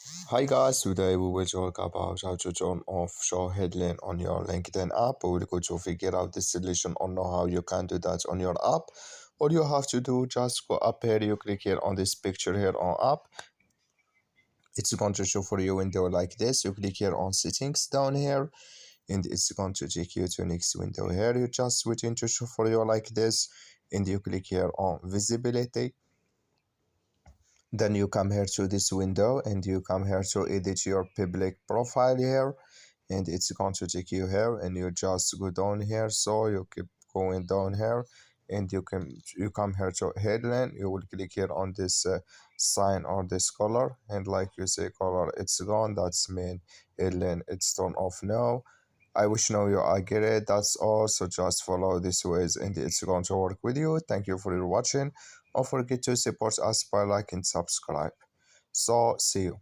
Hi guys, today we will talk about how to turn off show headline on your LinkedIn app. We will go to figure out the solution or know how you can do that on your app. All you have to do, just go up here, you click here on this picture here on app. It's going to show for you window like this. You click here on settings down here and it's going to take you to next window here. You just waiting to show for you like this and you click here on visibility. Then you come here to this window and you come here to edit your public profile here, and it's going to take you here and you just go down here. So you keep going down here and you come here to headline. You will click here on this sign or this color, and like you say color, it's gone. That's mean headline, it's turned off now. I wish now you are get it. That's all. So just follow this ways and it's going to work with you. Thank you for your watching. Don't forget to support us by like and subscribe. So see you.